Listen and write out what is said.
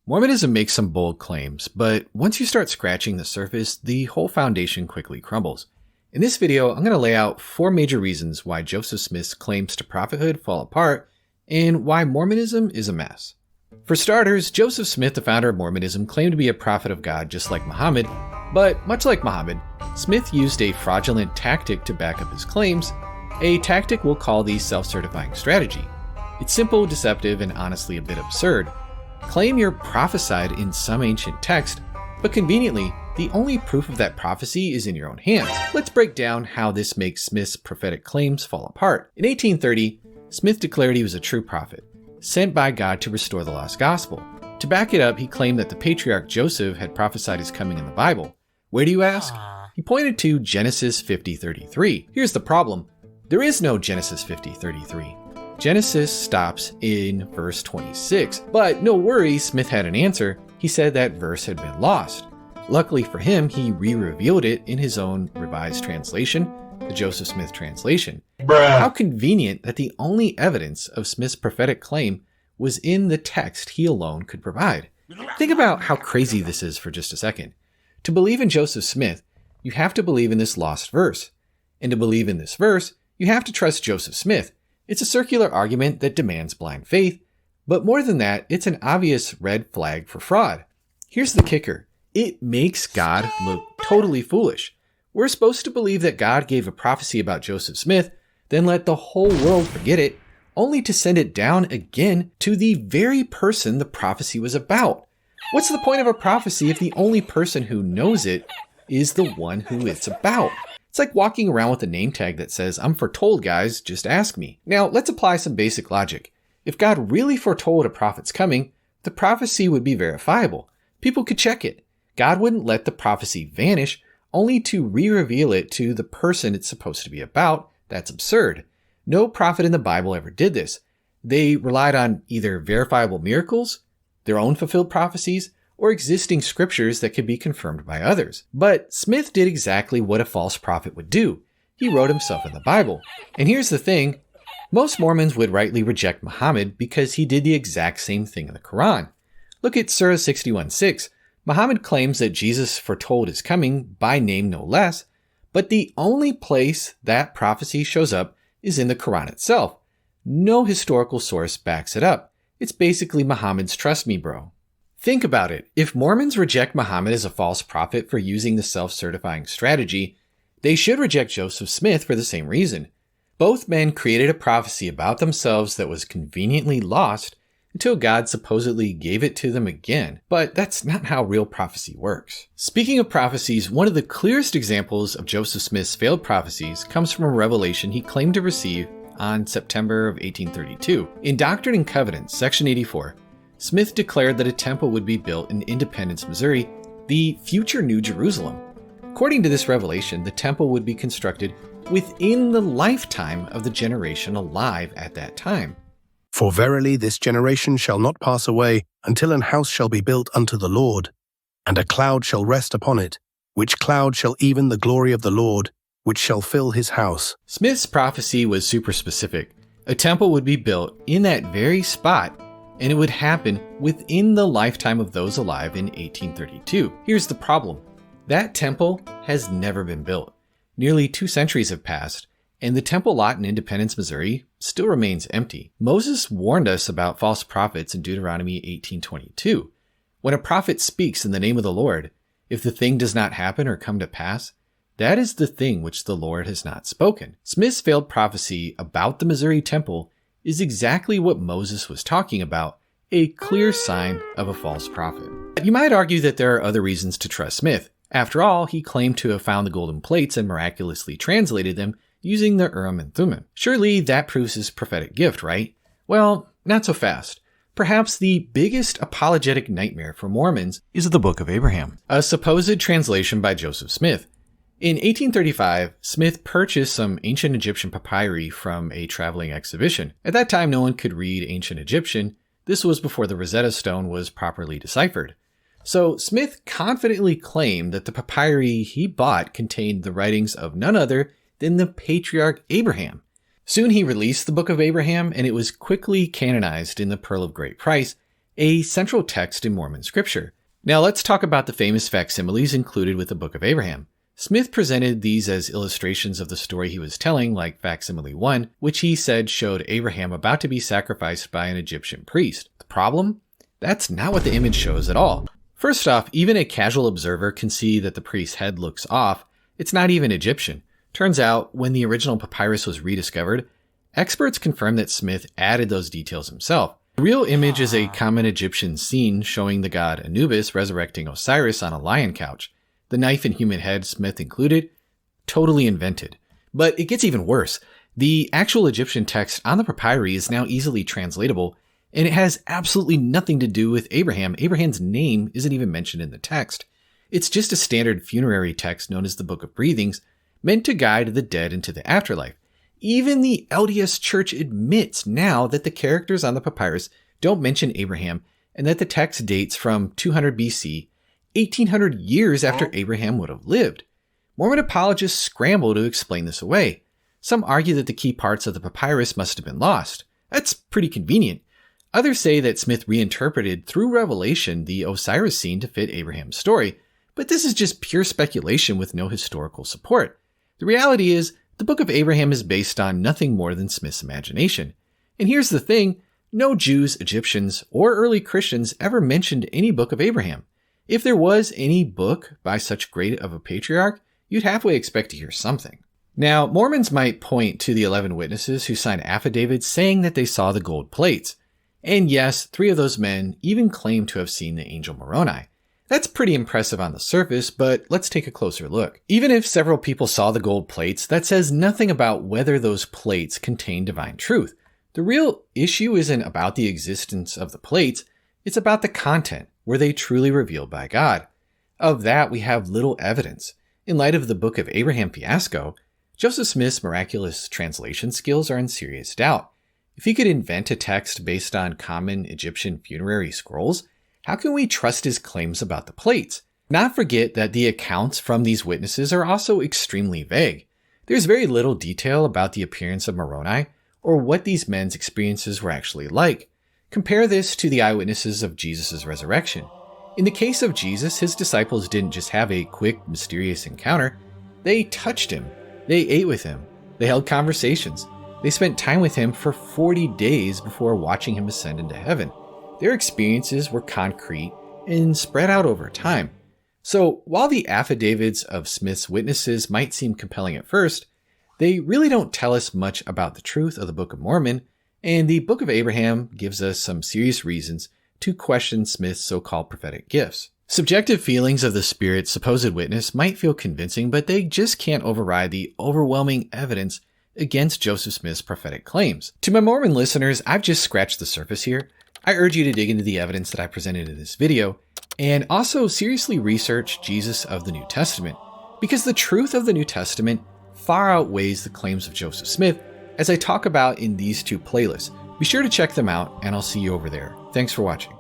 Mormonism makes some bold claims, but once you start scratching the surface, the whole foundation quickly crumbles. In this video, I'm going to lay out 4 major reasons why Joseph Smith's claims to prophethood fall apart and why Mormonism is a mess. For starters, Joseph Smith, the founder of Mormonism, claimed to be a prophet of God just like Muhammad, but much like Muhammad, Smith used a fraudulent tactic to back up his claims, a tactic we'll call the self-certifying strategy. It's simple, deceptive, and honestly a bit absurd. Claim you're prophesied in some ancient text, but conveniently, the only proof of that prophecy is in your own hands. Let's break down how this makes Smith's prophetic claims fall apart. In 1830, Smith declared he was a true prophet, sent by God to restore the lost gospel. To back it up, he claimed that the patriarch Joseph had prophesied his coming in the Bible. Where do you ask? He pointed to Genesis 50:33. Here's the problem. There is no Genesis 50:33. Genesis stops in verse 26. But no worries, Smith had an answer. He said that verse had been lost. Luckily for him, he re-revealed it in his own revised translation, the Joseph Smith translation. How convenient that the only evidence of Smith's prophetic claim was in the text he alone could provide. Think about how crazy this is for just a second. To believe in Joseph Smith, you have to believe in this lost verse. And to believe in this verse, you have to trust Joseph Smith. It's a circular argument that demands blind faith, but more than that, it's an obvious red flag for fraud. Here's the kicker. It makes God look totally foolish. We're supposed to believe that God gave a prophecy about Joseph Smith, then let the whole world forget it, only to send it down again to the very person the prophecy was about. What's the point of a prophecy if the only person who knows it is the one who it's about? It's like walking around with a name tag that says, "I'm foretold, guys, just ask me." Now, let's apply some basic logic. If God really foretold a prophet's coming, the prophecy would be verifiable. People could check it. God wouldn't let the prophecy vanish, only to re-reveal it to the person it's supposed to be about. That's absurd. No prophet in the Bible ever did this. They relied on either verifiable miracles, their own fulfilled prophecies, or existing scriptures that could be confirmed by others. But Smith did exactly what a false prophet would do. He wrote himself in the Bible. And here's the thing. Most Mormons would rightly reject Muhammad because he did the exact same thing in the Quran. Look at Surah 61:6. Muhammad claims that Jesus foretold his coming, by name no less, but the only place that prophecy shows up is in the Quran itself. No historical source backs it up. It's basically Muhammad's "trust me, bro." Think about it. If Mormons reject Muhammad as a false prophet for using the self-certifying strategy, they should reject Joseph Smith for the same reason. Both men created a prophecy about themselves that was conveniently lost until God supposedly gave it to them again. But that's not how real prophecy works. Speaking of prophecies, one of the clearest examples of Joseph Smith's failed prophecies comes from a revelation he claimed to receive on September of 1832. In Doctrine and Covenants, section 84, Smith declared that a temple would be built in Independence, Missouri, the future New Jerusalem. According to this revelation, the temple would be constructed within the lifetime of the generation alive at that time. For verily this generation shall not pass away until an house shall be built unto the Lord, and a cloud shall rest upon it, which cloud shall even the glory of the Lord, which shall fill his house. Smith's prophecy was super specific. A temple would be built in that very spot, and it would happen within the lifetime of those alive in 1832. Here's the problem. That temple has never been built. Nearly 2 centuries have passed, and the temple lot in Independence, Missouri still remains empty. Moses warned us about false prophets in Deuteronomy 18:22. When a prophet speaks in the name of the Lord, if the thing does not happen or come to pass, that is the thing which the Lord has not spoken. Smith's failed prophecy about the Missouri temple is exactly what Moses was talking about, a clear sign of a false prophet. You might argue that there are other reasons to trust Smith. After all, he claimed to have found the golden plates and miraculously translated them using the Urim and Thummim. Surely that proves his prophetic gift, right? Well, not so fast. Perhaps the biggest apologetic nightmare for Mormons is the Book of Abraham, a supposed translation by Joseph Smith. In 1835, Smith purchased some ancient Egyptian papyri from a traveling exhibition. At that time, no one could read ancient Egyptian. This was before the Rosetta Stone was properly deciphered. So Smith confidently claimed that the papyri he bought contained the writings of none other than the patriarch Abraham. Soon he released the Book of Abraham, and it was quickly canonized in the Pearl of Great Price, a central text in Mormon scripture. Now let's talk about the famous facsimiles included with the Book of Abraham. Smith presented these as illustrations of the story he was telling, like facsimile 1, which he said showed Abraham about to be sacrificed by an Egyptian priest. The problem? That's not what the image shows at all. First off, even a casual observer can see that the priest's head looks off. It's not even Egyptian. Turns out, when the original papyrus was rediscovered, experts confirmed that Smith added those details himself. The real image is a common Egyptian scene showing the god Anubis resurrecting Osiris on a lion couch. The knife and human head, Smith included, totally invented. But it gets even worse. The actual Egyptian text on the papyri is now easily translatable, and it has absolutely nothing to do with Abraham. Abraham's name isn't even mentioned in the text. It's just a standard funerary text known as the Book of Breathings, meant to guide the dead into the afterlife. Even the LDS Church admits now that the characters on the papyrus don't mention Abraham and that the text dates from 200 BC, 1800 years after Abraham would have lived. Mormon apologists scramble to explain this away. Some argue that the key parts of the papyrus must have been lost. That's pretty convenient. Others say that Smith reinterpreted through revelation the Osiris scene to fit Abraham's story, but this is just pure speculation with no historical support. The reality is, the Book of Abraham is based on nothing more than Smith's imagination. And here's the thing, no Jews, Egyptians, or early Christians ever mentioned any Book of Abraham. If there was any book by such great of a patriarch, you'd halfway expect to hear something. Now, Mormons might point to the 11 witnesses who signed affidavits saying that they saw the gold plates. And yes, 3 of those men even claim to have seen the angel Moroni. That's pretty impressive on the surface, but let's take a closer look. Even if several people saw the gold plates, that says nothing about whether those plates contain divine truth. The real issue isn't about the existence of the plates, it's about the content. Were they truly revealed by God? Of that, we have little evidence. In light of the Book of Abraham fiasco, Joseph Smith's miraculous translation skills are in serious doubt. If he could invent a text based on common Egyptian funerary scrolls, how can we trust his claims about the plates? Not forget that the accounts from these witnesses are also extremely vague. There's very little detail about the appearance of Moroni or what these men's experiences were actually like. Compare this to the eyewitnesses of Jesus' resurrection. In the case of Jesus, his disciples didn't just have a quick, mysterious encounter. They touched him. They ate with him. They held conversations. They spent time with him for 40 days before watching him ascend into heaven. Their experiences were concrete and spread out over time. So while the affidavits of Smith's witnesses might seem compelling at first, they really don't tell us much about the truth of the Book of Mormon, and the Book of Abraham gives us some serious reasons to question Smith's so-called prophetic gifts. Subjective feelings of the Spirit's supposed witness might feel convincing, but they just can't override the overwhelming evidence against Joseph Smith's prophetic claims. To my Mormon listeners, I've just scratched the surface here. I urge you to dig into the evidence that I presented in this video, and also seriously research Jesus of the New Testament, because the truth of the New Testament far outweighs the claims of Joseph Smith, as I talk about in these 2 playlists. Be sure to check them out, and I'll see you over there. Thanks for watching.